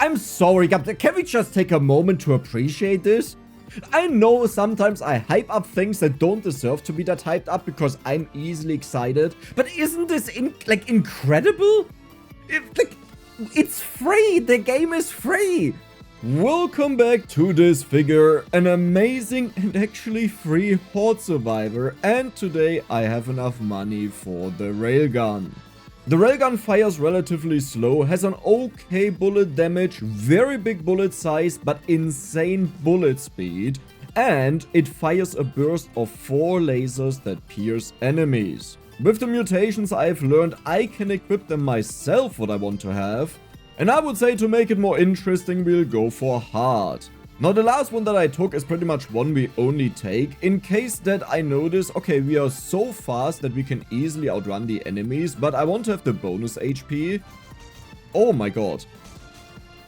I'm sorry, can we just take a moment to appreciate this? I know sometimes I hype up things that don't deserve to be that hyped up because I'm easily excited, but isn't this incredible? It's free, the game is free. Welcome back to Disfigure, an amazing and actually free Horde survivor, and today I have enough money for the Railgun. The Railgun fires relatively slow, has an okay bullet damage, very big bullet size, but insane bullet speed, and it fires a burst of 4 lasers that pierce enemies. With the mutations I've learned, I can equip them myself what I want to have, and I would say to make it more interesting, we'll go for hard. Now the last one that I took is pretty much one we only take in case that I notice, okay, we are so fast that we can easily outrun the enemies, but I want to have the bonus HP. Oh my god.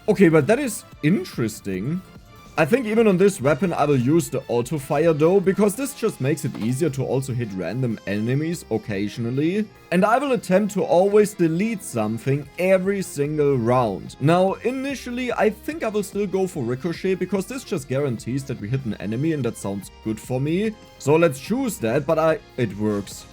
Okay, but that is interesting. I think even on this weapon I will use the auto fire though, because this just makes it easier to also hit random enemies occasionally. And I will attempt to always delete something every single round. Now initially I think I will still go for ricochet, because this just guarantees that we hit an enemy and that sounds good for me. So let's choose that, but it works.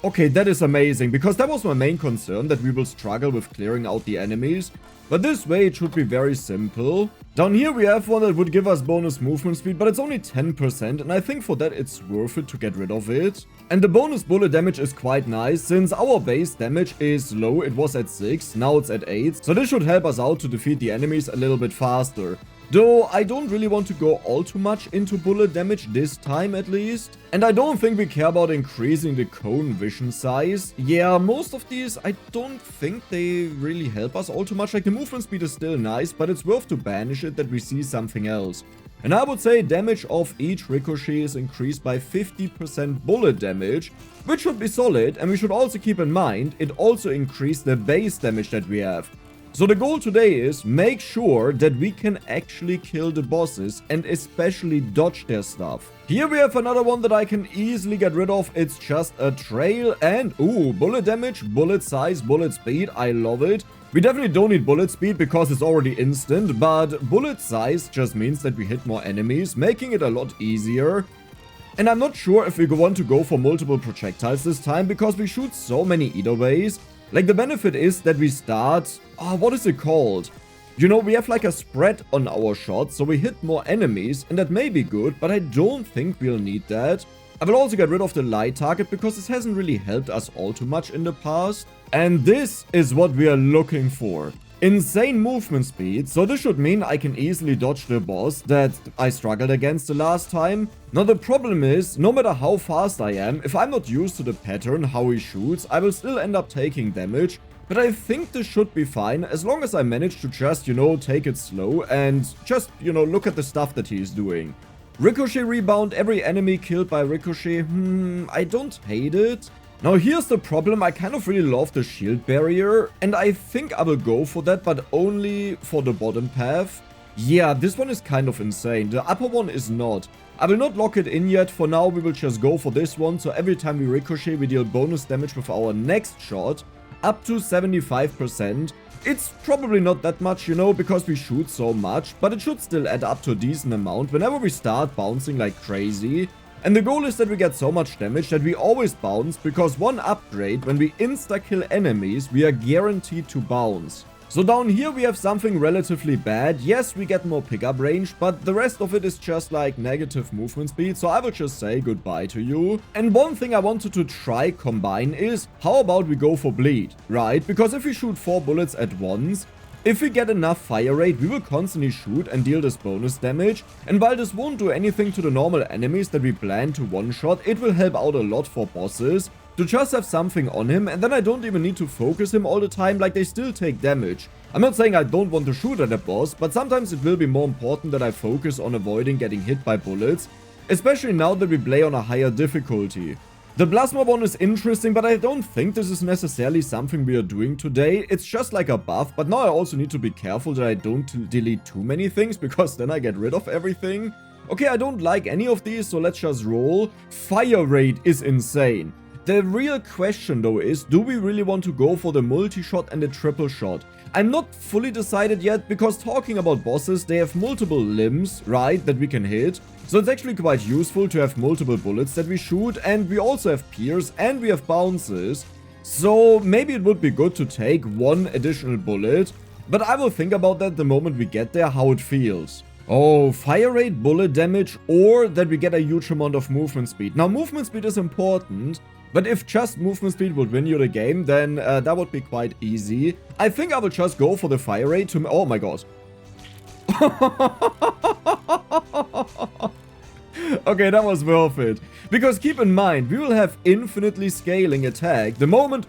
Okay, that is amazing, because that was my main concern, that we will struggle with clearing out the enemies. But this way it should be very simple. Down here we have one that would give us bonus movement speed, but it's only 10%, and I think for that it's worth it to get rid of it. And the bonus bullet damage is quite nice, since our base damage is low. It was at 6, now it's at 8, so this should help us out to defeat the enemies a little bit faster. Though I don't really want to go all too much into bullet damage this time at least. And I don't think we care about increasing the cone vision size. Yeah, most of these I don't think they really help us all too much. Like the movement speed is still nice, but it's worth to banish it that we see something else. And I would say damage of each ricochet is increased by 50% bullet damage, which should be solid, and we should also keep in mind it also increased the base damage that we have. So the goal today is make sure that we can actually kill the bosses and especially dodge their stuff. Here we have another one that I can easily get rid of. It's just a trail and ooh, bullet damage, bullet size, bullet speed. I love it. We definitely don't need bullet speed because it's already instant, but bullet size just means that we hit more enemies, making it a lot easier. And I'm not sure if we want to go for multiple projectiles this time because we shoot so many either ways. Like, the benefit is that we start... what is it called? You know, we have like a spread on our shots, so we hit more enemies, and that may be good, but I don't think we'll need that. I will also get rid of the light target, because this hasn't really helped us all too much in the past. And this is what we are looking for. Insane movement speed, so this should mean I can easily dodge the boss that I struggled against the last time. Now the problem is, no matter how fast I am, if I'm not used to the pattern how he shoots, I will still end up taking damage. But I think this should be fine, as long as I manage to just, take it slow and just, look at the stuff that he's doing. Ricochet rebound, every enemy killed by ricochet, I don't hate it. Now here's the problem, I kind of really love the shield barrier, and I think I will go for that, but only for the bottom path. Yeah, this one is kind of insane, the upper one is not. I will not lock it in yet, for now we will just go for this one, so every time we ricochet we deal bonus damage with our next shot, up to 75%. It's probably not that much, because we shoot so much, but it should still add up to a decent amount whenever we start bouncing like crazy. And the goal is that we get so much damage that we always bounce, because one upgrade, when we insta-kill enemies, we are guaranteed to bounce. So down here we have something relatively bad. Yes, we get more pickup range, but the rest of it is just like negative movement speed, so I will just say goodbye to you. And one thing I wanted to try combine is, how about we go for bleed, right? Because if we shoot 4 bullets at once, if we get enough fire rate, we will constantly shoot and deal this bonus damage, and while this won't do anything to the normal enemies that we plan to one-shot, it will help out a lot for bosses, to just have something on him, and then I don't even need to focus him all the time, like they still take damage. I'm not saying I don't want to shoot at a boss, but sometimes it will be more important that I focus on avoiding getting hit by bullets, especially now that we play on a higher difficulty. The plasma one is interesting, but I don't think this is necessarily something we are doing today. It's just like a buff, but now I also need to be careful that I don't delete too many things, because then I get rid of everything. Okay, I don't like any of these, so let's just roll. Fire rate is insane. The real question though is, do we really want to go for the multi-shot and the triple shot? I'm not fully decided yet, because talking about bosses, they have multiple limbs, right, that we can hit. So it's actually quite useful to have multiple bullets that we shoot, and we also have pierce and we have bounces. So maybe it would be good to take one additional bullet, but I will think about that the moment we get there, how it feels. Oh, fire rate, bullet damage, or that we get a huge amount of movement speed. Now, movement speed is important, but if just movement speed would win you the game, then that would be quite easy. I think I will just go for the fire rate to... Oh my god. Okay, that was worth it. Because keep in mind, we will have infinitely scaling attack the moment...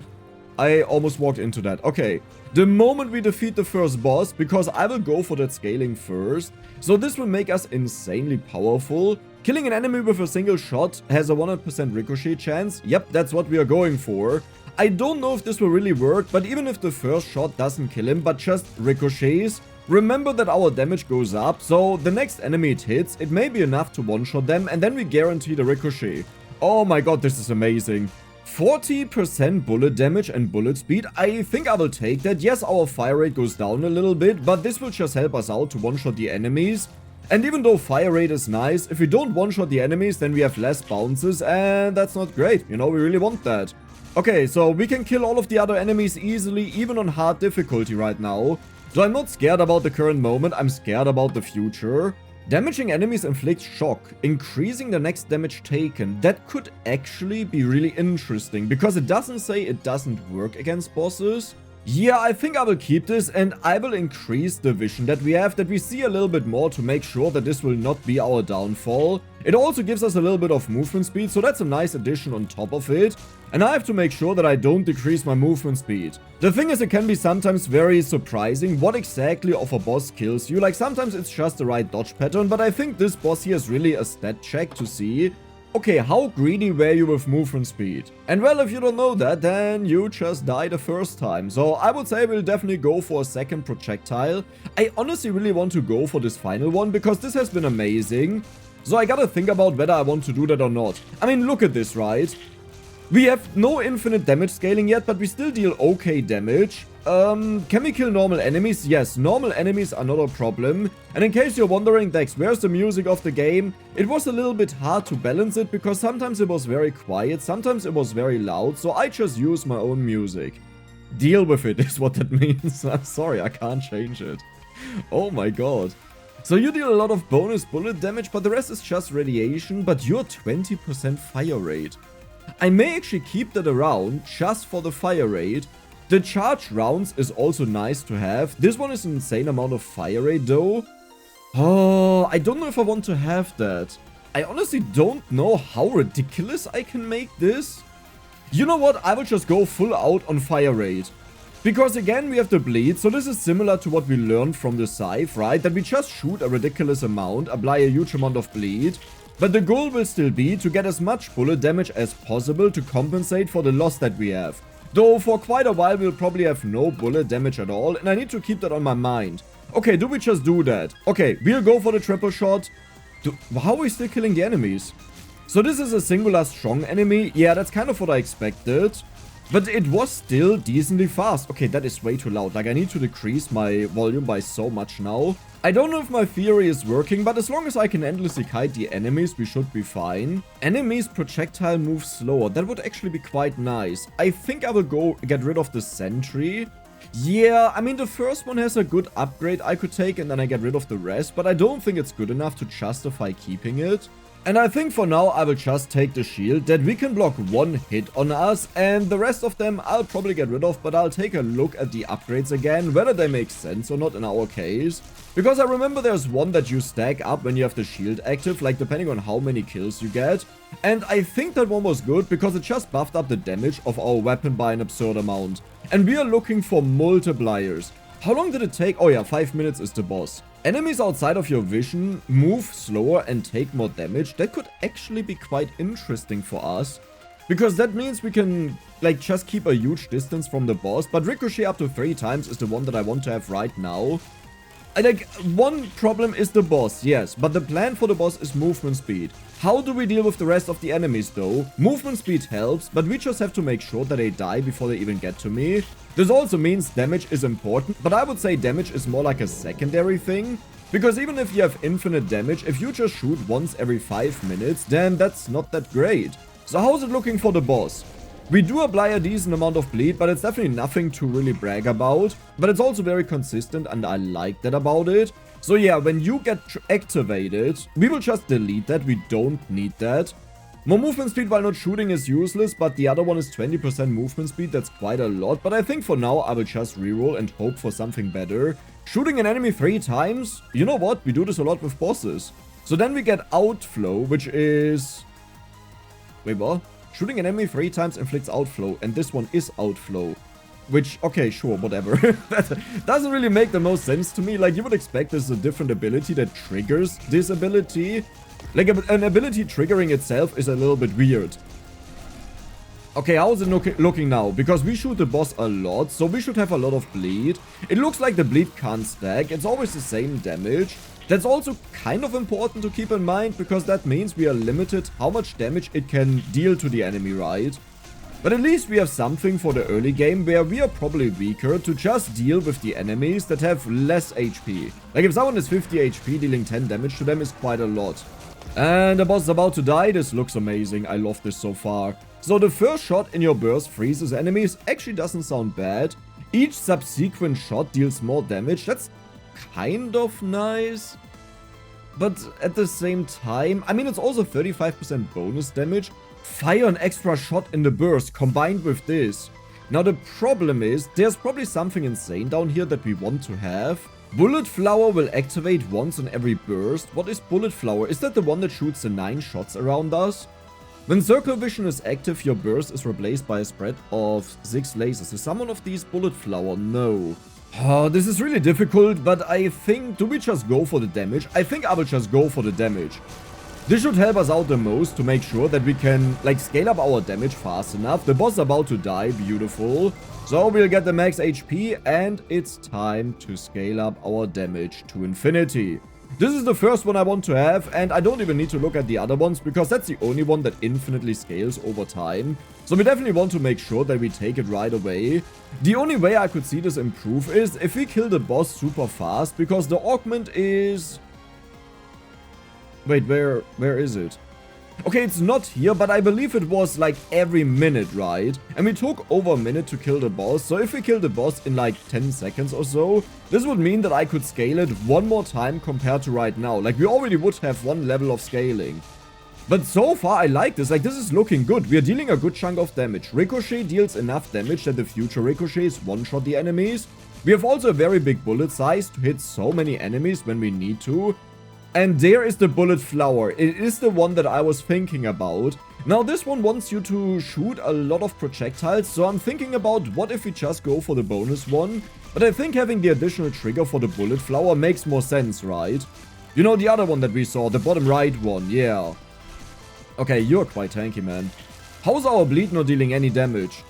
I almost walked into that. Okay. The moment we defeat the first boss, because I will go for that scaling first. So this will make us insanely powerful. Killing an enemy with a single shot has a 100% ricochet chance. Yep, that's what we are going for. I don't know if this will really work, but even if the first shot doesn't kill him, but just ricochets, remember that our damage goes up, so the next enemy it hits, it may be enough to one-shot them, and then we guarantee the ricochet. Oh my god, this is amazing. 40% bullet damage and bullet speed, I think I will take that. Yes, our fire rate goes down a little bit, but this will just help us out to one-shot the enemies. And even though fire rate is nice, if we don't one-shot the enemies, then we have less bounces, and that's not great. You know, we really want that. Okay, so we can kill all of the other enemies easily, even on hard difficulty right now. So I'm not scared about the current moment, I'm scared about the future. Damaging enemies inflicts shock, increasing the next damage taken. That could actually be really interesting, because it doesn't say it doesn't work against bosses. Yeah, I think I will keep this, and I will increase the vision that we have, that we see a little bit more to make sure that this will not be our downfall. It also gives us a little bit of movement speed, so that's a nice addition on top of it. And I have to make sure that I don't decrease my movement speed. The thing is, it can be sometimes very surprising what exactly of a boss kills you. Like, sometimes it's just the right dodge pattern, but I think this boss here is really a stat check to see. Okay, how greedy were you with movement speed? And well, if you don't know that, then you just died the first time. So I would say we'll definitely go for a second projectile. I honestly really want to go for this final one, because this has been amazing. So I gotta think about whether I want to do that or not. I mean, look at this, right? We have no infinite damage scaling yet, but we still deal okay damage. Can we kill normal enemies? Yes, normal enemies are not a problem. And in case you're wondering, Dex, where's the music of the game? It was a little bit hard to balance it, because sometimes it was very quiet, sometimes it was very loud, so I just use my own music. Deal with it is what that means. I'm sorry, I can't change it. Oh my god. So you deal a lot of bonus bullet damage, but the rest is just radiation, but you're 20% fire rate. I may actually keep that around just for the fire rate. The charge rounds is also nice to have. This one is an insane amount of fire rate though. Oh, I don't know if I want to have that. I honestly don't know how ridiculous I can make this. You know what? I will just go full out on fire rate. Because again, we have the bleed, so this is similar to what we learned from the scythe, right? That we just shoot a ridiculous amount, apply a huge amount of bleed. But the goal will still be to get as much bullet damage as possible to compensate for the loss that we have. Though for quite a while we'll probably have no bullet damage at all, and I need to keep that on my mind. Okay, do we just do that? Okay, we'll go for the triple shot. How are we still killing the enemies? So this is a singular strong enemy. Yeah, that's kind of what I expected. But it was still decently fast. Okay, that is way too loud. Like, I need to decrease my volume by so much now. I don't know if my theory is working, but as long as I can endlessly kite the enemies, we should be fine. Enemies projectile move slower. That would actually be quite nice. I think I will go get rid of the sentry. Yeah, I mean, the first one has a good upgrade I could take, and then I get rid of the rest. But I don't think it's good enough to justify keeping it. And I think for now I will just take the shield, that we can block one hit on us, and the rest of them I'll probably get rid of, but I'll take a look at the upgrades again, whether they make sense or not in our case. Because I remember there's one that you stack up when you have the shield active, like depending on how many kills you get. And I think that one was good because it just buffed up the damage of our weapon by an absurd amount. And we are looking for multipliers. How long did it take? Oh yeah, 5 minutes is the boss. Enemies outside of your vision move slower and take more damage. That could actually be quite interesting for us. Because that means we can, like, just keep a huge distance from the boss. But ricochet up to 3 times is the one that I want to have right now. Like, one problem is the boss, yes, but the plan for the boss is movement speed. How do we deal with the rest of the enemies though? Movement speed helps, but we just have to make sure that they die before they even get to me. This also means damage is important, but I would say damage is more like a secondary thing. Because even if you have infinite damage, if you just shoot once every 5 minutes, then that's not that great. So how's it looking for the boss? We do apply a decent amount of bleed, but it's definitely nothing to really brag about. But it's also very consistent, and I like that about it. So yeah, when you get activated, we will just delete that. We don't need that. More movement speed while not shooting is useless, but the other one is 20% movement speed. That's quite a lot, but I think for now I will just reroll and hope for something better. Shooting an enemy 3 times? You know what? We do this a lot with bosses. So then we get outflow, which is... Wait, what? Shooting an enemy 3 times inflicts outflow, and this one is outflow. Which, okay, sure, whatever. That doesn't really make the most sense to me. Like, you would expect there's a different ability that triggers this ability. Like, an ability triggering itself is a little bit weird. Okay, how's it looking now? Because we shoot the boss a lot, so we should have a lot of bleed. It looks like the bleed can't stack. It's always the same damage. That's also kind of important to keep in mind, because that means we are limited how much damage it can deal to the enemy, right? But at least we have something for the early game where we are probably weaker to just deal with the enemies that have less HP. Like if someone is 50 HP, dealing 10 damage to them is quite a lot. And the boss is about to die. This looks amazing. I love this so far. So the first shot in your burst freezes enemies. Actually doesn't sound bad. Each subsequent shot deals more damage. That's kind of nice. But at the same time, I mean, it's also 35% bonus damage. Fire an extra shot in the burst combined with this. Now the problem is, there's probably something insane down here that we want to have. Bullet Flower will activate once on every burst. What is Bullet Flower? Is that the one that shoots the 9 shots around us? When Circle Vision is active, your burst is replaced by a spread of 6 lasers. Is someone of these Bullet Flower? No. Oh, this is really difficult, but I think... Do we just go for the damage? I think I will just go for the damage. This should help us out the most to make sure that we can, like, scale up our damage fast enough. The boss is about to die. Beautiful. So we'll get the max HP, and it's time to scale up our damage to infinity. This is the first one I want to have, and I don't even need to look at the other ones, because that's the only one that infinitely scales over time. So we definitely want to make sure that we take it right away. The only way I could see this improve is if we kill the boss super fast, because the augment is... Wait, where is it? Okay, it's not here, but I believe it was like every minute, right? And we took over a minute to kill the boss, so if we kill the boss in like 10 seconds or so, this would mean that I could scale it one more time compared to right now. Like, we already would have one level of scaling. But so far, I like this. Like, this is looking good. We are dealing a good chunk of damage. Ricochet deals enough damage that the future ricochets one-shot the enemies. We have also a very big bullet size to hit so many enemies when we need to. And there is the Bullet Flower. It is the one that I was thinking about. Now this one wants you to shoot a lot of projectiles, so I'm thinking about what if we just go for the bonus one. But I think having the additional trigger for the Bullet Flower makes more sense, right? You know, the other one that we saw, the bottom right one, yeah. Okay, you're quite tanky, man. How's our bleed not dealing any damage?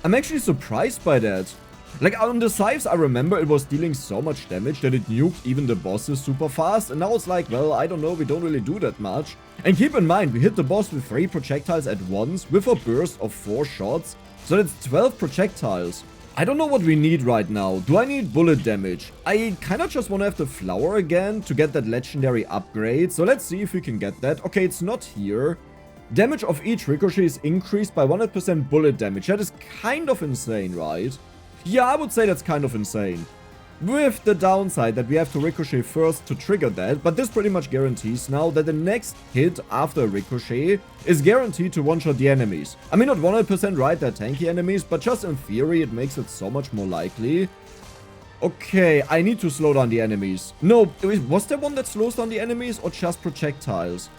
I'm actually surprised by that. Like, on the scythes, I remember it was dealing so much damage that it nuked even the bosses super fast. And now it's like, well, I don't know, we don't really do that much. And keep in mind, we hit the boss with 3 projectiles at once with a burst of 4 shots. So that's 12 projectiles. I don't know what we need right now. Do I need bullet damage? I kinda just wanna have the flower again to get that legendary upgrade. So let's see if we can get that. Okay, it's not here. Damage of each ricochet is increased by 100% bullet damage. That is kind of insane, right? Yeah, I would say that's kind of insane. With the downside that we have to ricochet first to trigger that, but this pretty much guarantees now that the next hit after a ricochet is guaranteed to one-shot the enemies. I mean, not 100% right, they're tanky enemies, but just in theory it makes it so much more likely. Okay, I need to slow down the enemies. No, was there one that slows down the enemies or just projectiles?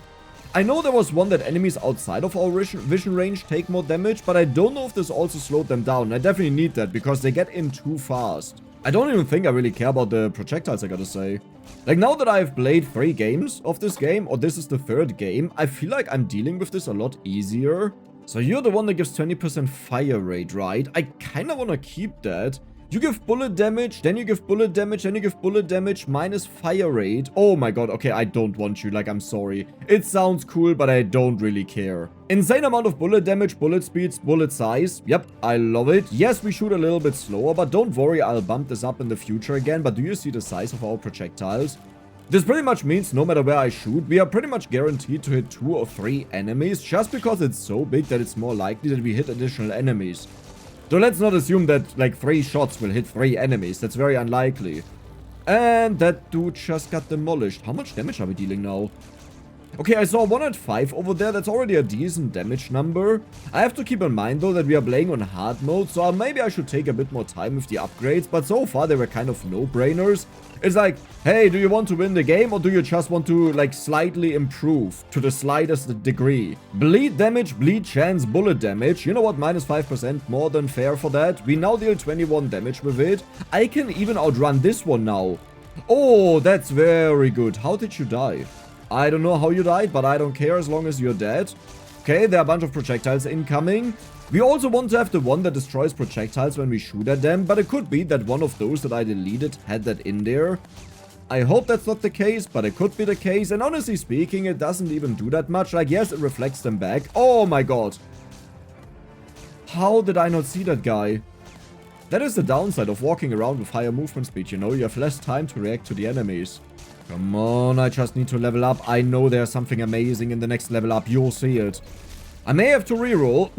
I know there was one that enemies outside of our vision range take more damage, but I don't know if this also slowed them down. I definitely need that because they get in too fast. I don't even think I really care about the projectiles, I gotta say. Like, now that I've played 3 games of this game, or this is the 3rd game, I feel like I'm dealing with this a lot easier. So you're the one that gives 20% fire rate, right? I kinda wanna keep that. You give bullet damage, then you give bullet damage, then you give bullet damage, minus fire rate. Oh my god, okay, I don't want you, like, I'm sorry. It sounds cool, but I don't really care. Insane amount of bullet damage, bullet speeds, bullet size. Yep, I love it. Yes, we shoot a little bit slower, but don't worry, I'll bump this up in the future again. But do you see the size of our projectiles? This pretty much means no matter where I shoot, we are pretty much guaranteed to hit 2 or 3 enemies, just because it's so big that it's more likely that we hit additional enemies. So let's not assume that, like, 3 shots will hit 3 enemies. That's very unlikely. And that dude just got demolished. How much damage are we dealing now? Okay, I saw 105 over there. That's already a decent damage number. I have to keep in mind, though, that we are playing on hard mode, so maybe I should take a bit more time with the upgrades. But so far, they were kind of no-brainers. It's like, hey, do you want to win the game, or do you just want to, like, slightly improve to the slightest degree? Bleed damage, bleed chance, bullet damage. You know what? Minus 5%, more than fair for that. We now deal 21 damage with it. I can even outrun this one now. Oh, that's very good. How did you die? I don't know how you died, but I don't care as long as you're dead. Okay, there are a bunch of projectiles incoming. We also want to have the one that destroys projectiles when we shoot at them, but it could be that one of those that I deleted had that in there. I hope that's not the case, but it could be the case, and honestly speaking, it doesn't even do that much. Like, yes, it reflects them back. Oh my god. How did I not see that guy? That is the downside of walking around with higher movement speed, you know? You have less time to react to the enemies. Come on, I just need to level up. I know there's something amazing in the next level up. You'll see it. I may have to reroll.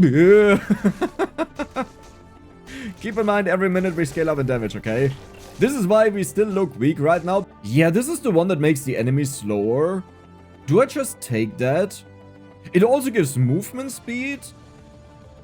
Keep in mind, every minute we scale up in damage, okay? This is why we still look weak right now. Yeah, this is the one that makes the enemies slower. Do I just take that? It also gives movement speed.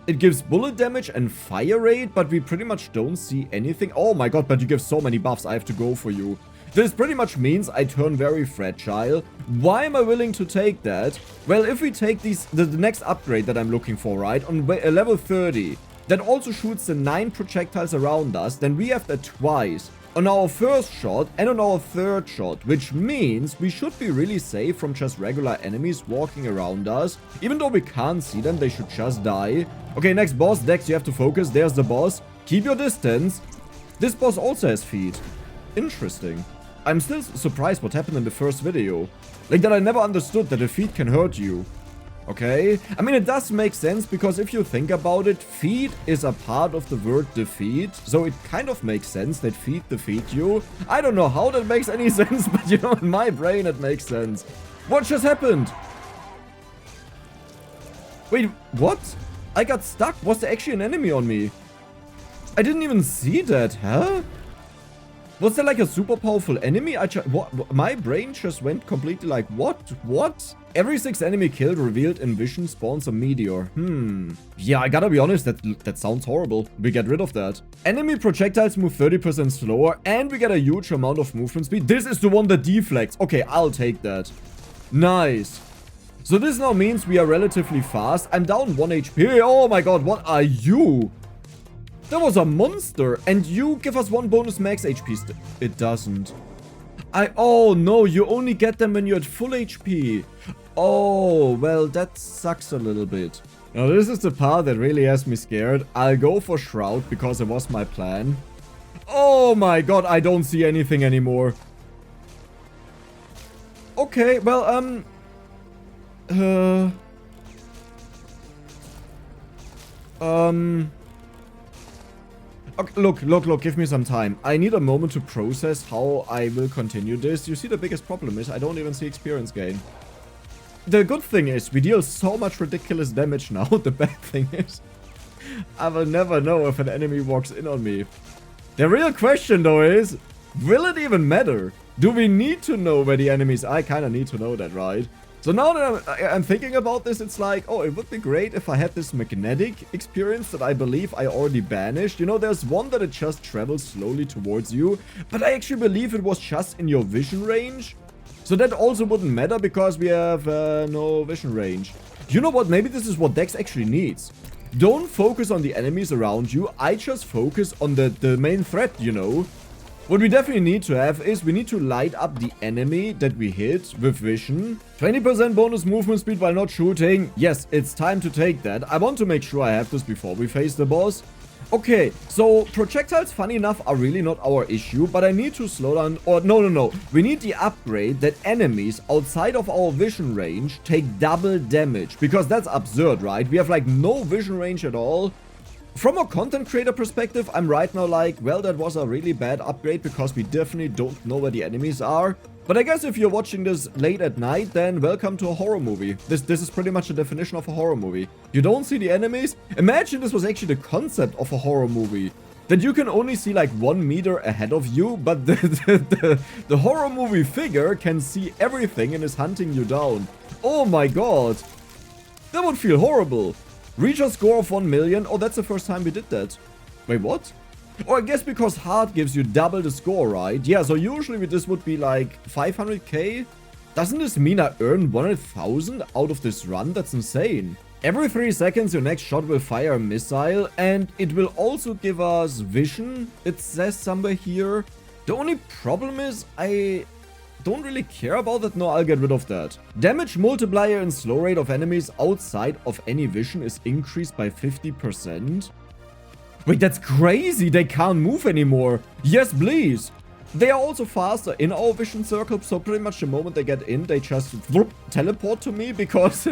It gives bullet damage and fire rate, but we pretty much don't see anything. Oh my god, but you give so many buffs. I have to go for you. This pretty much means I turn very fragile. Why am I willing to take that? Well, if we take the next upgrade that I'm looking for, right, on level 30, that also shoots the 9 projectiles around us, then we have that twice. On our first shot and on our third shot, which means we should be really safe from just regular enemies walking around us. Even though we can't see them, they should just die. Okay, next boss. Dex, you have to focus. There's the boss. Keep your distance. This boss also has feet. Interesting. I'm still surprised what happened in the first video. Like, that I never understood that a feet can hurt you. Okay? I mean, it does make sense, because if you think about it, feet is a part of the word defeat. So it kind of makes sense that feet defeat you. I don't know how that makes any sense, but you know, in my brain it makes sense. What just happened? Wait, what? I got stuck. Was there actually an enemy on me? I didn't even see that, huh? Was there like a super powerful enemy? What? My brain just went completely like, what? What? Every 6 enemy killed revealed in vision spawns a meteor. Yeah, I gotta be honest, that sounds horrible. We get rid of that. Enemy projectiles move 30% slower, and we get a huge amount of movement speed. This is the one that deflects. Okay, I'll take that. Nice. So this now means we are relatively fast. I'm down 1 HP. Oh my god, what are you? That was a monster. And you give us 1 bonus max HP. It doesn't. Oh no, you only get them when you're at full HP. Oh, well, that sucks a little bit. Now, this is the part that really has me scared. I'll go for Shroud because it was my plan. Oh my god, I don't see anything anymore. Okay, well, Okay, look, give me some time. I need a moment to process how I will continue this. You see, the biggest problem is I don't even see experience gain. The good thing is we deal so much ridiculous damage now. The bad thing is I will never know if an enemy walks in on me. The real question, though, is will it even matter? Do we need to know where the enemies are? I kind of need to know that, right? So now that I'm thinking about this, it's like, oh, it would be great if I had this magnetic experience that I believe I already banished. You know, there's one that it just travels slowly towards you, but I actually believe it was just in your vision range. So that also wouldn't matter because we have no vision range. You know what? Maybe this is what Dex actually needs. Don't focus on the enemies around you. I just focus on the main threat, you know. What we definitely need to have is we need to light up the enemy that we hit with vision. 20% bonus movement speed while not shooting. Yes, it's time to take that. I want to make sure I have this before we face the boss. Okay, so projectiles, funny enough, are really not our issue, but I need to slow down, or no. We need the upgrade that enemies outside of our vision range take double damage, because that's absurd, right? We have like no vision range at all. From a content creator perspective, I'm right now like, well, that was a really bad upgrade because we definitely don't know where the enemies are. But I guess if you're watching this late at night, then welcome to a horror movie. This is pretty much the definition of a horror movie. You don't see the enemies? Imagine this was actually the concept of a horror movie. That you can only see like 1 meter ahead of you, but the horror movie figure can see everything and is hunting you down. Oh my god. That would feel horrible. Reach a score of 1 million. Oh, that's the first time we did that. Wait, what? Or I guess because hard gives you double the score, right? Yeah, so usually this would be like 500k. Doesn't this mean I earn 100,000 out of this run? That's insane. Every 3 seconds your next shot will fire a missile, and it will also give us vision, it says somewhere here. The only problem is I don't really care about that. No, I'll get rid of that. Damage multiplier and slow rate of enemies outside of any vision is increased by 50%. Wait, that's crazy. They can't move anymore. Yes, please. They are also faster in our vision circle, so pretty much the moment they get in, they just teleport to me because,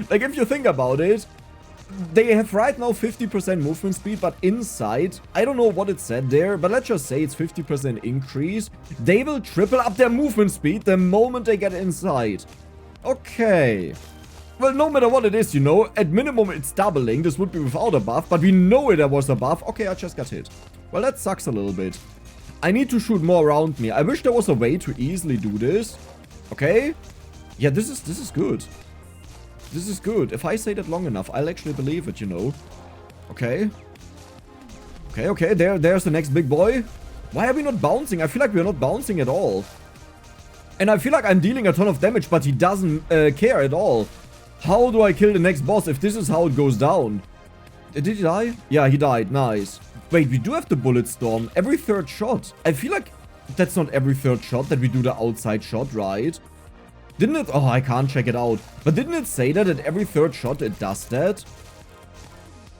like, if you think about it, they have right now 50% movement speed, but inside, I don't know what it said there, but let's just say it's 50% increase. They will triple up their movement speed the moment they get inside. Okay. Well, no matter what it is, you know, at minimum it's doubling. This would be without a buff, but we know there was a buff. Okay, I just got hit. Well, that sucks a little bit. I need to shoot more around me. I wish there was a way to easily do this. Okay. Yeah, this is good. This is good. If I say that long enough, I'll actually believe it, you know. Okay. Okay. There's the next big boy. Why are we not bouncing? I feel like we're not bouncing at all. And I feel like I'm dealing a ton of damage, but he doesn't care at all. How do I kill the next boss if this is how it goes down? Did he die? Yeah, he died. Nice. Wait, we do have the bullet storm every 3rd shot. I feel like that's not every 3rd shot that we do the outside shot, right? Didn't it? Oh, I can't check it out. But didn't it say that at every 3rd shot it does that?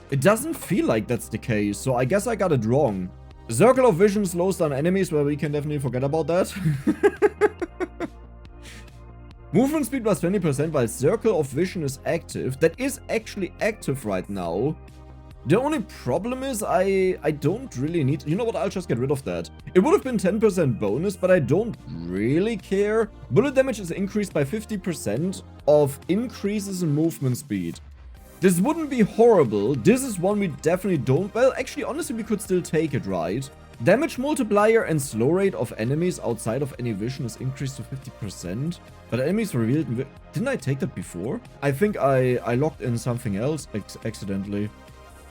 It doesn't feel like that's the case, so I guess I got it wrong. Circle of Vision slows down enemies, well, we can definitely forget about that. Movement speed plus 20% while Circle of Vision is active. That is actually active right now. The only problem is I don't really need... You know what? I'll just get rid of that. It would have been 10% bonus, but I don't really care. Bullet damage is increased by 50% of increases in movement speed. This wouldn't be horrible. This is one we definitely don't... Well, actually, honestly, we could still take it, right? Damage multiplier and slow rate of enemies outside of any vision is increased to 50%. But enemies revealed... Didn't I take that before? I think I locked in something else accidentally.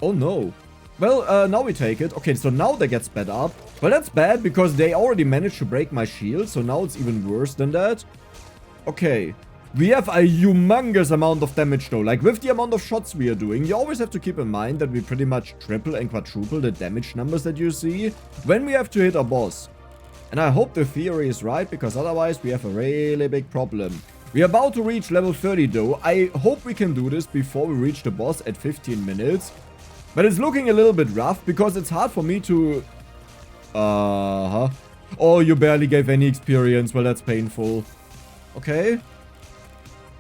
Oh no. Well, now we take it. Okay, so now they get sped up. Well, that's bad because they already managed to break my shield. So now it's even worse than that. Okay. We have a humongous amount of damage though. Like with the amount of shots we are doing, you always have to keep in mind that we pretty much triple and quadruple the damage numbers that you see when we have to hit a boss. And I hope the theory is right, because otherwise we have a really big problem. We are about to reach level 30 though. I hope we can do this before we reach the boss at 15 minutes. But it's looking a little bit rough because it's hard for me to... Oh, you barely gave any experience. Well, that's painful. Okay.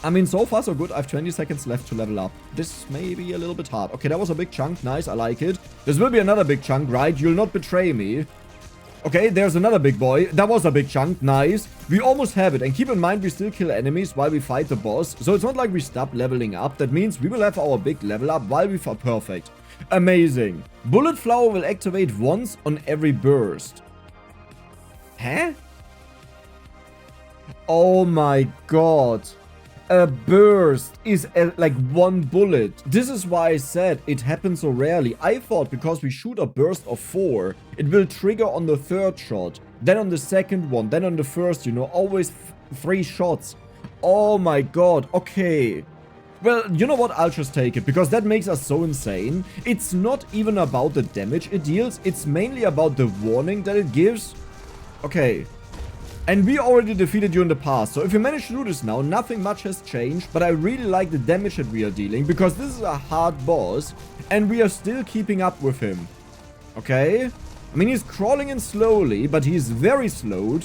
I mean, so far so good. I have 20 seconds left to level up. This may be a little bit hard. Okay, that was a big chunk. Nice, I like it. This will be another big chunk, right? You'll not betray me. Okay, there's another big boy. That was a big chunk. Nice. We almost have it. And keep in mind, we still kill enemies while we fight the boss. So it's not like we stop leveling up. That means we will have our big level up while we fight. Perfect. Amazing. Bullet flower will activate once on every burst. Huh? Oh my god. A burst is like 1 bullet. This is why I said it happens so rarely. I thought because we shoot a burst of 4, it will trigger on the 3rd shot, then on the 2nd one, then on the 1st, you know, always 3 shots. Oh my god. Okay. Well, you know what? I'll just take it, because that makes us so insane. It's not even about the damage it deals. It's mainly about the warning that it gives. Okay. And we already defeated you in the past. So if you manage to do this now, nothing much has changed. But I really like the damage that we are dealing, because this is a hard boss. And we are still keeping up with him. Okay. I mean, he's crawling in slowly, but he's very slowed.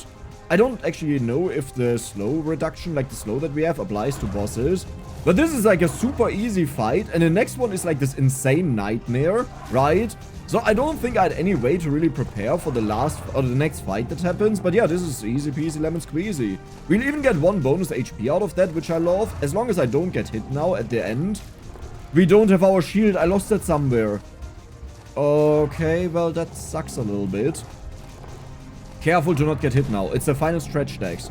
I don't actually know if the slow reduction, like the slow that we have, applies to bosses. But this is like a super easy fight. And the next one is like this insane nightmare, right? So I don't think I had any way to really prepare for the last or the next fight that happens. But yeah, this is easy peasy lemon squeezy. We'll even get 1 bonus HP out of that, which I love. As long as I don't get hit now at the end. We don't have our shield. I lost that somewhere. Okay, well, that sucks a little bit. Careful to not get hit now. It's the final stretch dex.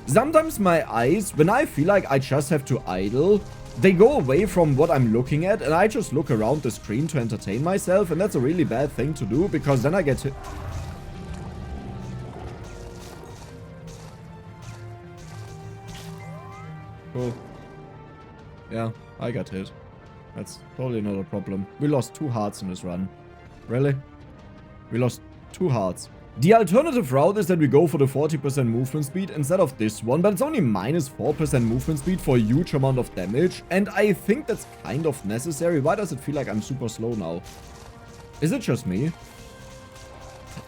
Sometimes my eyes, when I feel like I just have to idle, they go away from what I'm looking at, and I just look around the screen to entertain myself, and that's a really bad thing to do, because then I get hit. Cool. Yeah, I got hit. That's totally not a problem. We lost 2 hearts in this run. Really? We lost 2 hearts. The alternative route is that we go for the 40% movement speed instead of this one, but it's only minus 4% movement speed for a huge amount of damage, and I think that's kind of necessary. Why does it feel like I'm super slow now? Is it just me?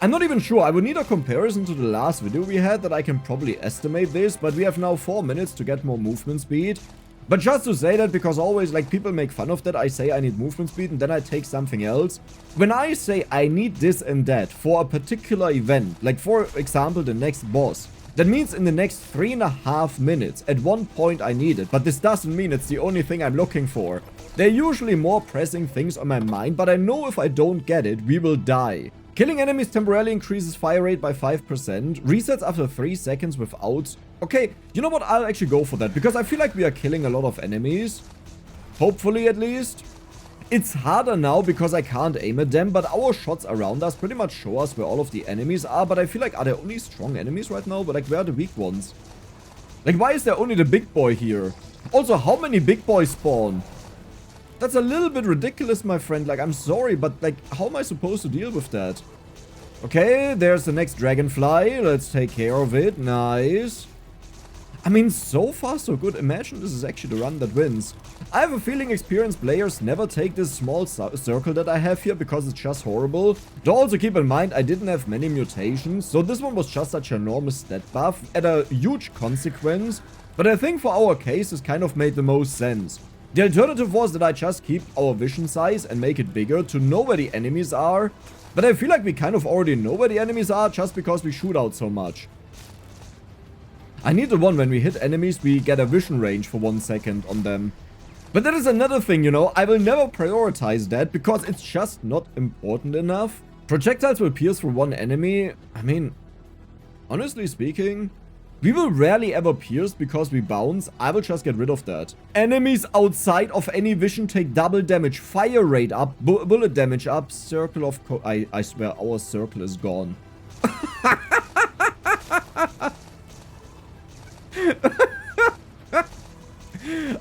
I'm not even sure. I would need a comparison to the last video we had that I can probably estimate this, but we have now 4 minutes to get more movement speed. But just to say that, because always, like, people make fun of that, I say I need movement speed and then I take something else. When I say I need this and that for a particular event, like for example the next boss, that means in the next 3.5 minutes, at one point I need it, but this doesn't mean it's the only thing I'm looking for. There are usually more pressing things on my mind, but I know if I don't get it, we will die. Killing enemies temporarily increases fire rate by 5%, resets after 3 seconds without... Okay, you know what, I'll actually go for that, because I feel like we are killing a lot of enemies. Hopefully, at least. It's harder now because I can't aim at them, but our shots around us pretty much show us where all of the enemies are, but I feel like, are there only strong enemies right now? But like, where are the weak ones? Like, why is there only the big boy here? Also, how many big boys spawn? That's a little bit ridiculous, my friend. Like, I'm sorry, but like, how am I supposed to deal with that? Okay, there's the next dragonfly. Let's take care of it. Nice. I mean, so far so good. Imagine this is actually the run that wins. I have a feeling experienced players never take this small circle that I have here because it's just horrible. Though also keep in mind, I didn't have many mutations, so this one was just such an enormous stat buff at a huge consequence. But I think for our case, this kind of made the most sense. The alternative was that I just keep our vision size and make it bigger to know where the enemies are. But I feel like we kind of already know where the enemies are just because we shoot out so much. I need the one when we hit enemies, we get a vision range for 1 second on them. But that is another thing, you know, I will never prioritize that because it's just not important enough. Projectiles will pierce through one enemy. I mean, honestly speaking, we will rarely ever pierce because we bounce. I will just get rid of that. Enemies outside of any vision take double damage. Fire rate up, bullet damage up, circle of I swear our circle is gone.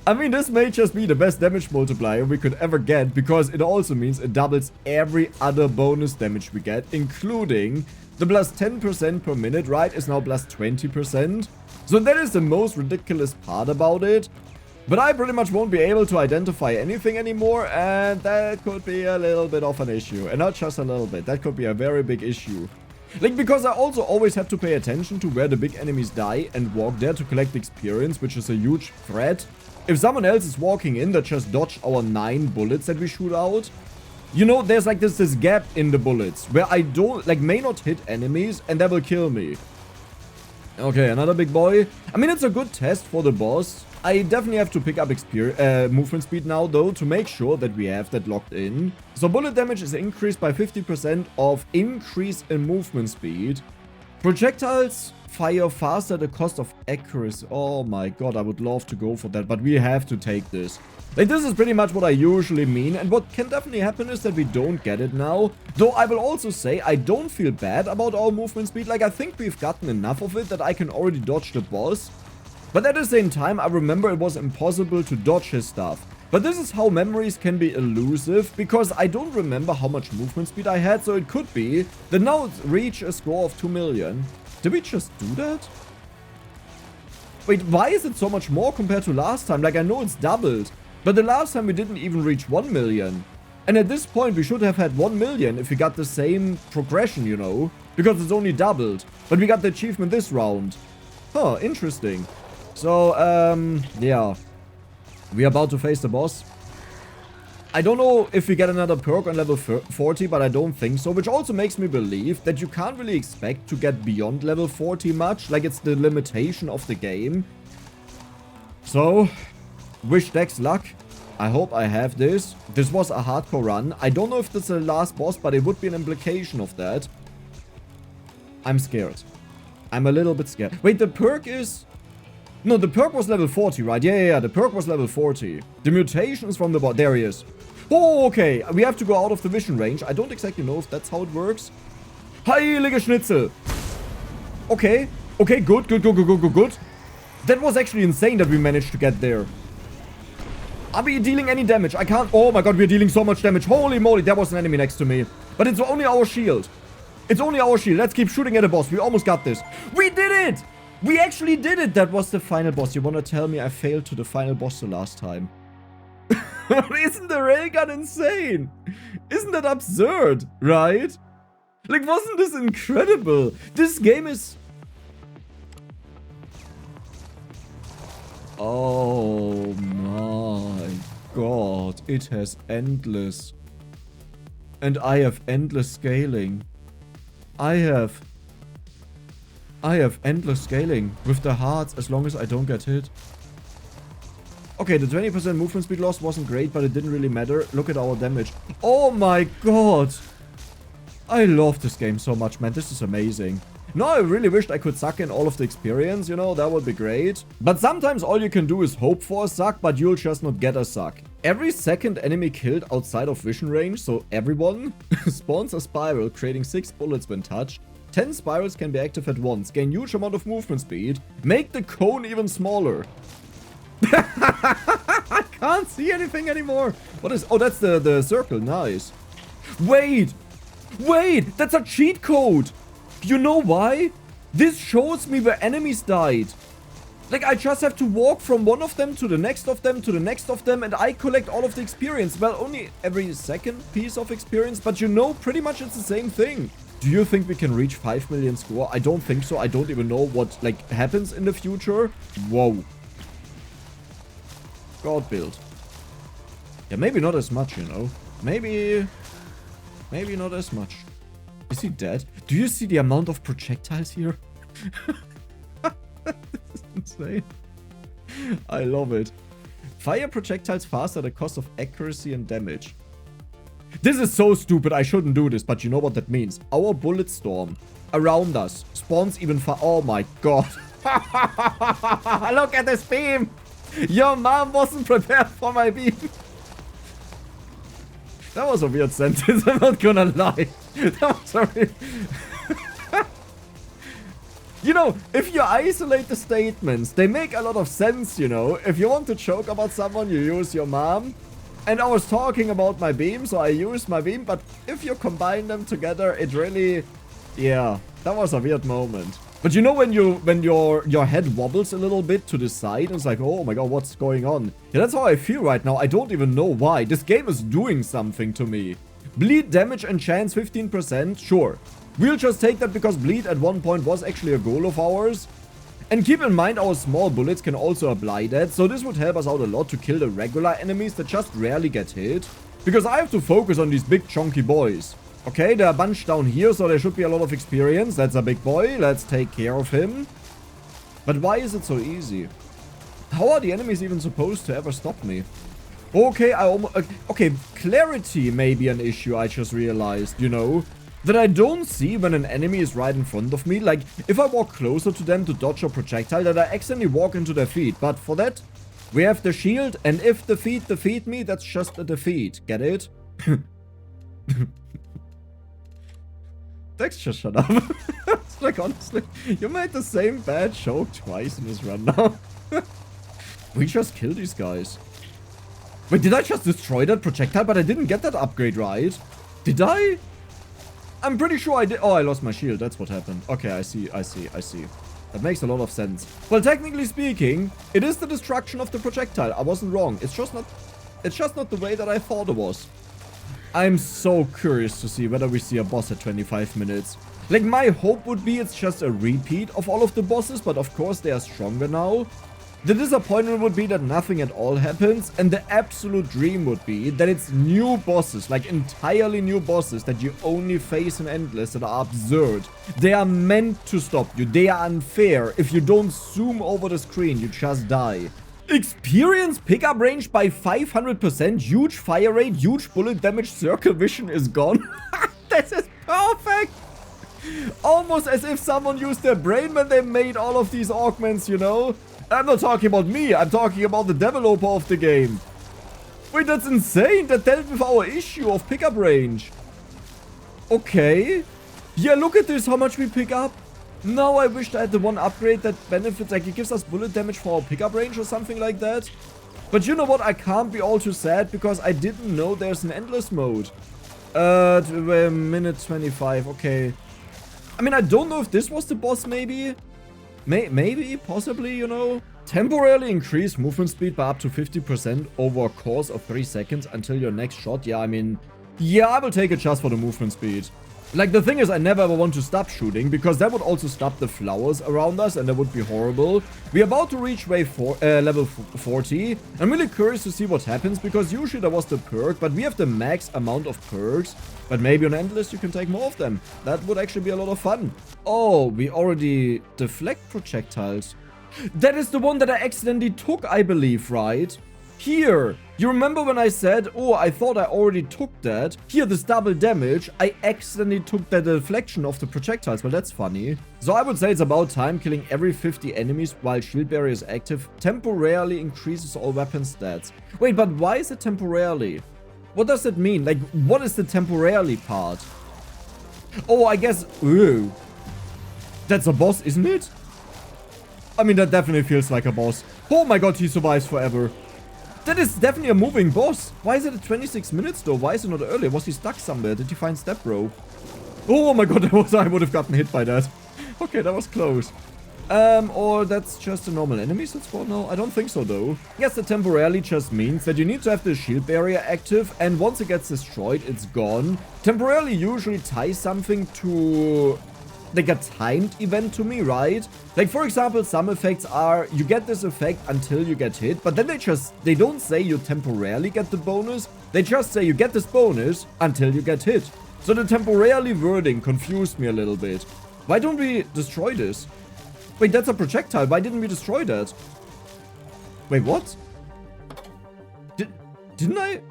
I mean, this may just be the best damage multiplier we could ever get, because it also means it doubles every other bonus damage we get, including the plus 10% per minute, right, is now plus 20%. So that is the most ridiculous part about it. But I pretty much won't be able to identify anything anymore, and that could be a little bit of an issue. And not just a little bit, that could be a very big issue. Like, because I also always have to pay attention to where the big enemies die and walk there to collect experience, which is a huge threat. If someone else is walking in that just dodged our 9 bullets that we shoot out, you know, there's like this gap in the bullets where I don't, like, may not hit enemies and that will kill me. Okay, another big boy. I mean, it's a good test for the boss. I definitely have to pick up movement speed now, though, to make sure that we have that locked in. So bullet damage is increased by 50% of increase in movement speed. Projectiles fire faster at the cost of accuracy. Oh my god, I would love to go for that, but we have to take this. Like, this is pretty much what I usually mean, and what can definitely happen is that we don't get it now. Though I will also say I don't feel bad about our movement speed. Like, I think we've gotten enough of it that I can already dodge the boss. But at the same time, I remember it was impossible to dodge his stuff. But this is how memories can be elusive, because I don't remember how much movement speed I had, so it could be that now it's reached a score of 2 million. Did we just do that? Wait, why is it so much more compared to last time? Like, I know it's doubled, but the last time we didn't even reach 1 million. And at this point, we should have had 1 million if we got the same progression, you know? Because it's only doubled. But we got the achievement this round. Huh, interesting. So, yeah. We're about to face the boss. I don't know if we get another perk on level 40, but I don't think so. Which also makes me believe that you can't really expect to get beyond level 40 much. Like, it's the limitation of the game. So, wish Dex luck. I hope I have this. This was a hardcore run. I don't know if this is the last boss, but it would be an implication of that. I'm scared. I'm a little bit scared. Wait, the perk is... No, the perk was level 40, right? Yeah. The perk was level 40. The mutation is from the bot. There he is. Oh, okay. We have to go out of the vision range. I don't exactly know if that's how it works. Heilige Schnitzel. Okay. Okay, good. That was actually insane that we managed to get there. Are we dealing any damage? I can't... Oh my god, we're dealing so much damage. Holy moly, there was an enemy next to me. But it's only our shield. It's only our shield. Let's keep shooting at the boss. We almost got this. We did it! We actually did it! That was the final boss. You wanna tell me I failed to the final boss the last time? Isn't the railgun insane? Isn't that absurd, right? Like, wasn't this incredible? This game is... Oh my god. It has endless. And I have endless scaling. I have endless scaling with the hearts as long as I don't get hit. Okay, the 20% movement speed loss wasn't great, but it didn't really matter. Look at our damage. Oh my god. I love this game so much, man. This is amazing. No, I really wished I could suck in all of the experience, you know, that would be great. But sometimes all you can do is hope for a suck, but you'll just not get a suck. Every second enemy killed outside of vision range, so everyone, spawns a spiral, creating 6 bullets when touched. 10 spirals can be active at once, gain huge amount of movement speed, make the cone even smaller. I can't see anything anymore. What is... Oh, that's the circle. Nice. Wait, that's a cheat code. You know why? This shows me where enemies died. Like, I just have to walk from one of them to the next of them to the next of them, and I collect all of the experience. Well, only every second piece of experience, but you know, pretty much it's the same thing. Do you think we can reach 5 million score? I don't think so. I don't even know what, like, happens in the future. Whoa. God build. Yeah, maybe not as much, you know. Maybe not as much. Is he dead? Do you see the amount of projectiles here? This is insane. I love it. Fire projectiles fast at the cost of accuracy and damage. This is so stupid. I shouldn't do this, but you know what that means. Our bullet storm around us spawns even far. Oh my god. Look at this beam. Your mom wasn't prepared for my beam. That was a weird sentence. I'm not gonna lie. That was a weird... You know, if you isolate the statements, they make a lot of sense, you know. If you want to joke about someone, you use your mom. And I was talking about my beam, so I used my beam. But if you combine them together, it really... Yeah, that was a weird moment. But you know when your head wobbles a little bit to the side, and it's like, oh my god, what's going on? Yeah, that's how I feel right now. I don't even know why. This game is doing something to me. Bleed damage and chance 15%, sure. We'll just take that because bleed at one point was actually a goal of ours. And keep in mind our small bullets can also apply that, so this would help us out a lot to kill the regular enemies that just rarely get hit. Because I have to focus on these big chunky boys. Okay, they're bunched down here, so there should be a lot of experience. That's a big boy. Let's take care of him. But why is it so easy? How are the enemies even supposed to ever stop me? Okay, okay, clarity may be an issue, I just realized, you know. That I don't see when an enemy is right in front of me. Like, if I walk closer to them to dodge a projectile, that I accidentally walk into their feet. But for that, we have the shield, and if the feet defeat me, that's just a defeat. Get it? Dex, just shut up. It's like, honestly, you made the same bad joke twice in this run now. We just killed these guys. Wait, did I just destroy that projectile? But I didn't get that upgrade, right? Did I? I'm pretty sure I did. Oh, I lost my shield. That's what happened. Okay, I see. That makes a lot of sense. Well, technically speaking, it is the destruction of the projectile. I wasn't wrong. It's just not the way that I thought it was. I'm so curious to see whether we see a boss at 25 minutes. Like, my hope would be it's just a repeat of all of the bosses, but of course they are stronger now. The disappointment would be that nothing at all happens, and the absolute dream would be that it's new bosses, like entirely new bosses that you only face in Endless that are absurd. They are meant to stop you, they are unfair. If you don't zoom over the screen, you just die. Experience pickup range by 500%, huge fire rate, huge bullet damage, circle vision is gone. This is perfect! Almost as if someone used their brain when they made all of these augments, you know? I'm not talking about me, I'm talking about the developer of the game. Wait, that's insane. That dealt with our issue of pickup range. Okay. Yeah, look at this, how much we pick up. Now I wished I had the one upgrade that benefits, like it gives us bullet damage for our pickup range or something like that. But you know what, I can't be all too sad because I didn't know there's an endless mode. Minute 25, okay. I mean, I don't know if this was the boss, maybe. Maybe, possibly, you know. Temporarily increase movement speed by up to 50% over a course of 3 seconds until your next shot. Yeah, I mean, yeah, I will take it just for the movement speed. Like, the thing is, I never ever want to stop shooting, because that would also stop the flowers around us, and that would be horrible. We're about to reach level 40. I'm really curious to see what happens, because usually there was the perk, but we have the max amount of perks. But maybe on Endless you can take more of them. That would actually be a lot of fun. Oh, we already deflect projectiles. That is the one that I accidentally took, I believe, right? Here. You remember when I said, oh, I thought I already took that. Here, this double damage. I accidentally took the deflection of the projectiles. Well, that's funny. So I would say it's about time. Killing every 50 enemies while shield barrier is active temporarily increases all weapon stats. Wait, but why is it temporarily? What does it mean? Like, what is the temporarily part? Oh, I guess... Ooh. That's a boss, isn't it? I mean, that definitely feels like a boss. Oh my god, he survives forever. That is definitely a moving boss. Why is it at 26 minutes though? Why is it not earlier? Was he stuck somewhere? Did he find step bro? Oh my god, I would have gotten hit by that. Okay, that was close. Or that's just a normal enemy that spawn now? I don't think so though. Yes, the temporarily just means that you need to have the shield barrier active, and once it gets destroyed, it's gone. Temporarily usually ties something to... like a timed event to me, right? Like, for example, some effects are, you get this effect until you get hit, but then they don't say you temporarily get the bonus. They just say you get this bonus until you get hit. So the temporarily wording confused me a little bit. Why don't we destroy this? Wait, that's a projectile. Why didn't we destroy that? Wait, what? Didn't I?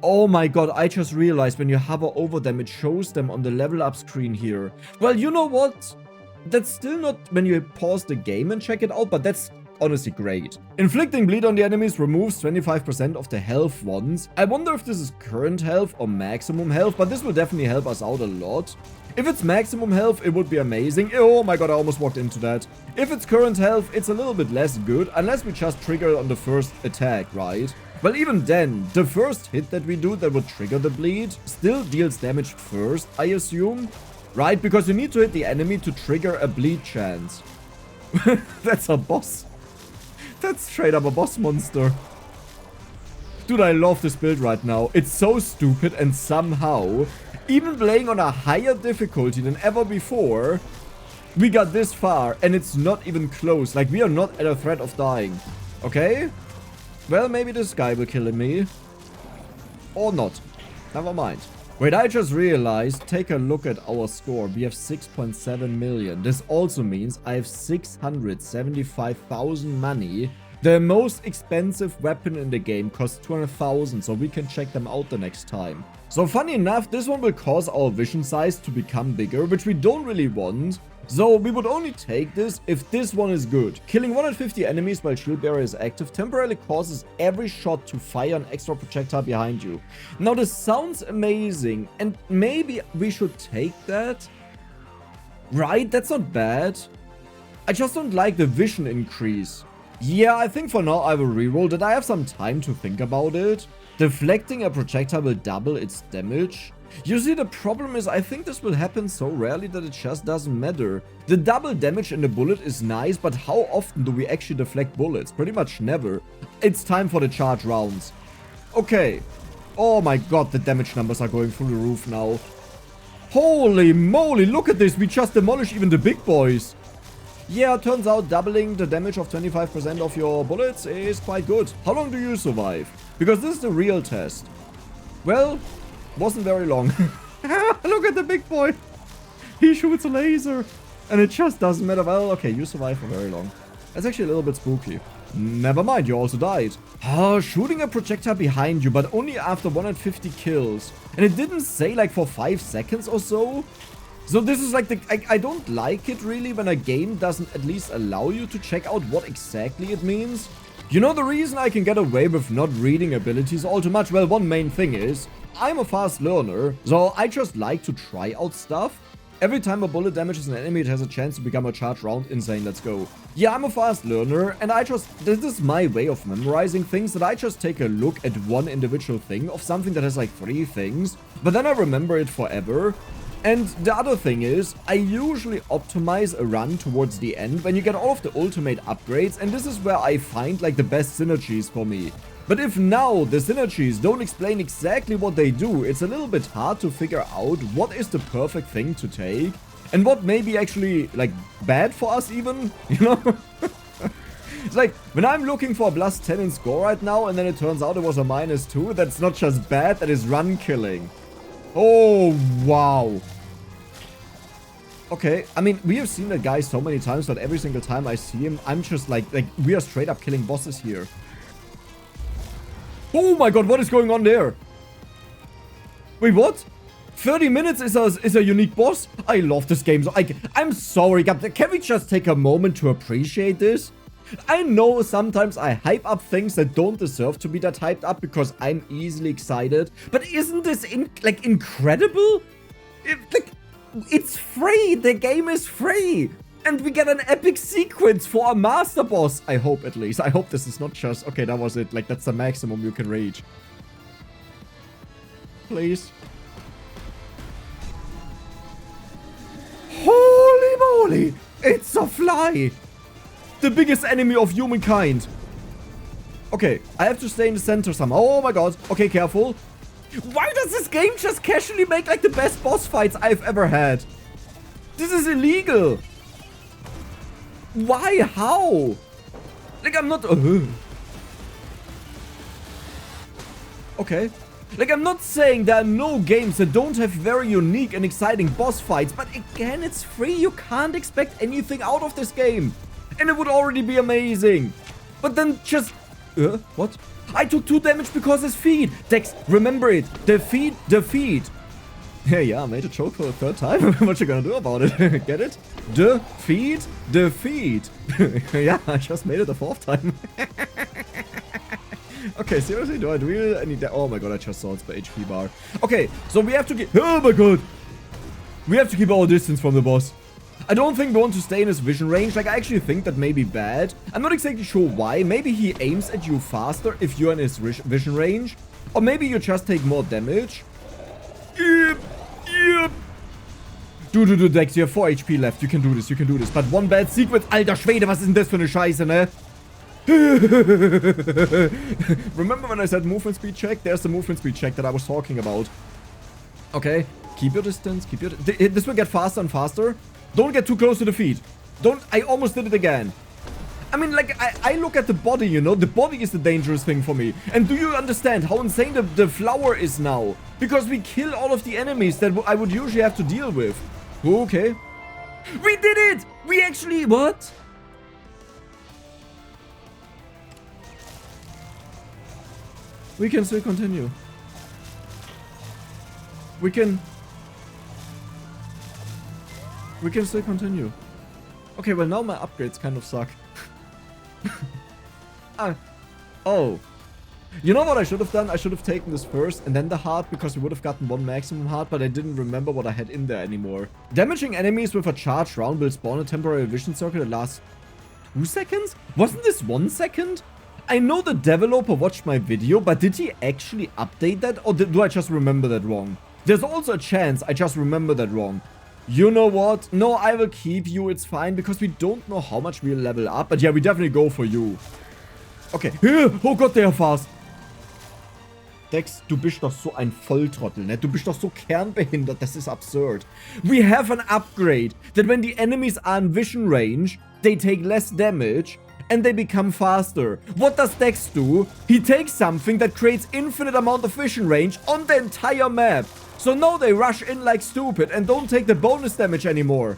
Oh my god, I just realized when you hover over them, it shows them on the level up screen here. Well, you know what? That's still not when you pause the game and check it out, but that's honestly great. Inflicting bleed on the enemies removes 25% of the health once. I wonder if this is current health or maximum health, but this will definitely help us out a lot. If it's maximum health, it would be amazing. Oh my god, I almost walked into that. If it's current health, it's a little bit less good, unless we just trigger it on the first attack, right? Well, even then, the first hit that we do that would trigger the bleed still deals damage first, I assume. Right? Because you need to hit the enemy to trigger a bleed chance. That's a boss. That's straight up a boss monster. Dude, I love this build right now. It's so stupid, and somehow, even playing on a higher difficulty than ever before, we got this far, and it's not even close. Like, we are not at a threat of dying. Okay? Well, maybe this guy will kill me. Or not. Never mind. Wait, I just realized, take a look at our score. We have 6.7 million. This also means I have 675,000 money. The most expensive weapon in the game costs 200,000, so we can check them out the next time. So funny enough, this one will cause our vision size to become bigger, which we don't really want. So we would only take this if this one is good. Killing 150 enemies while shield barrier is active temporarily causes every shot to fire an extra projectile behind you. Now this sounds amazing, and maybe we should take that. Right, that's not bad. I just don't like the vision increase. Yeah, I think for now I will reroll that. I have some time to think about it. Deflecting a projectile will double its damage. You see, the problem is I think this will happen so rarely that it just doesn't matter. The double damage in the bullet is nice, but how often do we actually deflect bullets? Pretty much never. It's time for the charge rounds. Okay. Oh my god, the damage numbers are going through the roof now. Holy moly, look at this. We just demolished even the big boys. Yeah, turns out doubling the damage of 25% of your bullets is quite good. How long do you survive? Because this is the real test. Well, wasn't very long. Look at the big boy. He shoots a laser. And it just doesn't matter. Well, okay, you survive for very long. That's actually a little bit spooky. Never mind, you also died. Shooting a projectile behind you, but only after 150 kills. And it didn't say like for 5 seconds or so. So this is like the... I don't like it really when a game doesn't at least allow you to check out what exactly it means. You know the reason I can get away with not reading abilities all too much? Well, one main thing is, I'm a fast learner, so I just like to try out stuff. Every time a bullet damages an enemy, it has a chance to become a charged round. Insane, let's go. Yeah, I'm a fast learner, and this is my way of memorizing things, that I just take a look at one individual thing of something that has like 3 things, but then I remember it forever. And the other thing is, I usually optimize a run towards the end when you get all of the ultimate upgrades, and this is where I find like the best synergies for me. But if now the synergies don't explain exactly what they do, it's a little bit hard to figure out what is the perfect thing to take and what may be actually like bad for us even, you know? It's like when I'm looking for a +10 in score right now and then it turns out it was a -2, that's not just bad, that is run killing. Oh, wow. Okay, I mean, we have seen that guy so many times that every single time I see him, I'm just like we are straight up killing bosses here. Oh my god, what is going on there? Wait, what? 30 minutes is a unique boss? I love this game. So I'm sorry, can we just take a moment to appreciate this? I know sometimes I hype up things that don't deserve to be that hyped up because I'm easily excited. But isn't this incredible? It's free. The game is free. And we get an epic sequence for a master boss. I hope, at least. I hope this is not just... Okay, that was it. Like, that's the maximum you can reach. Please. Holy moly! It's a fly! The biggest enemy of humankind. Okay, I have to stay in the center somehow. Oh my god. Okay, careful. Why does this game just casually make, like, the best boss fights I've ever had? This is illegal. Why? How? Like, I'm not... Okay. Like, I'm not saying there are no games that don't have very unique and exciting boss fights, but again, it's free. You can't expect anything out of this game. And it would already be amazing. But then just... what? I took 2 damage because his feet. Dex, remember it. Defeat. Yeah, I made a joke for the 3rd time. What you gonna do about it? Get it? Defeat. Yeah, I just made it the 4th time. Okay, seriously, do I really need that? Oh my god, I just saw it's by HP bar. Okay, so we have to get... Oh my god! We have to keep our distance from the boss. I don't think we want to stay in his vision range. Like, I actually think that may be bad. I'm not exactly sure why. Maybe he aims at you faster if you're in his vision range. Or maybe you just take more damage. Yep. Du, Dex, you have 4 HP left. You can do this. But one bad sequence. Alter Schwede, was ist denn das für eine Scheiße, ne? Remember when I said movement speed check? There's the movement speed check that I was talking about. Okay, keep your distance, this will get faster and faster. Don't get too close to the feet. I almost did it again. I mean, like, I look at the body, you know? The body is the dangerous thing for me. And do you understand how insane the flower is now? Because we kill all of the enemies that I would usually have to deal with. Okay. We did it! We actually... What? We can still continue. We can still continue. Okay, well now my upgrades kind of suck. Oh. You know what I should have done? I should have taken this first and then the heart, because we would have gotten 1 maximum heart, but I didn't remember what I had in there anymore. Damaging enemies with a charged round will spawn a temporary vision circle that lasts 2 seconds? Wasn't this 1 second? I know the developer watched my video, but did he actually update that? Or do I just remember that wrong? There's also a chance I just remember that wrong. You know what? No, I will keep you. It's fine, because we don't know how much we'll level up. But yeah, we definitely go for you. Okay. Oh god, they are fast. Dex, du bist doch so ein Volltrottel, ne? Du bist doch so kernbehindert, das ist absurd. We have an upgrade that when the enemies are in vision range, they take less damage and they become faster. What does Dex do? He takes something that creates infinite amount of vision range on the entire map. So now they rush in like stupid and don't take the bonus damage anymore.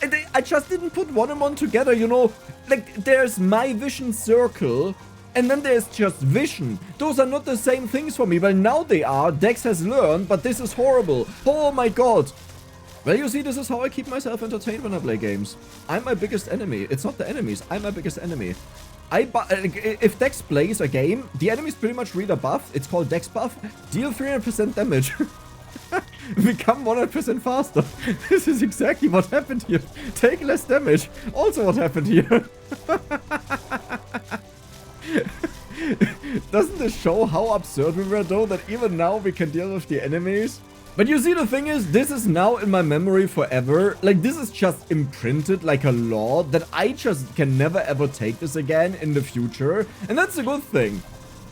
And I just didn't put one and one together, you know? Like, there's my vision circle, and then there's just vision. Those are not the same things for me. Well, now they are. Dex has learned, but this is horrible. Oh my god. Well, you see, this is how I keep myself entertained when I play games. I'm my biggest enemy. It's not the enemies. I'm my biggest enemy. If Dex plays a game, the enemies pretty much read a buff. It's called Dex buff. Deal 300% damage. Become 100% faster. This is exactly what happened here. Take less damage. Also what happened here. Doesn't this show how absurd we were though, that even now we can deal with the enemies? But you see, the thing is, this is now in my memory forever. Like, this is just imprinted like a law that I just can never ever take this again in the future. And that's a good thing.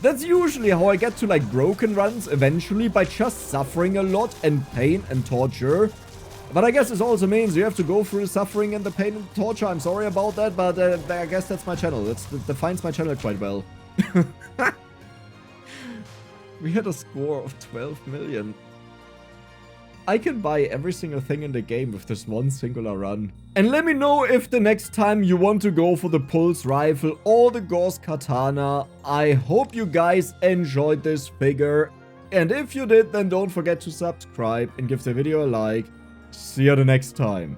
That's usually how I get to like broken runs eventually, by just suffering a lot and pain and torture. But I guess this also means you have to go through the suffering and the pain and torture. I'm sorry about that, but I guess that's my channel. That defines my channel quite well. We had a score of 12 million. I can buy every single thing in the game with this one singular run. And let me know if the next time you want to go for the pulse rifle or the gauss katana. I hope you guys enjoyed this figure. And if you did, then don't forget to subscribe and give the video a like. See you the next time.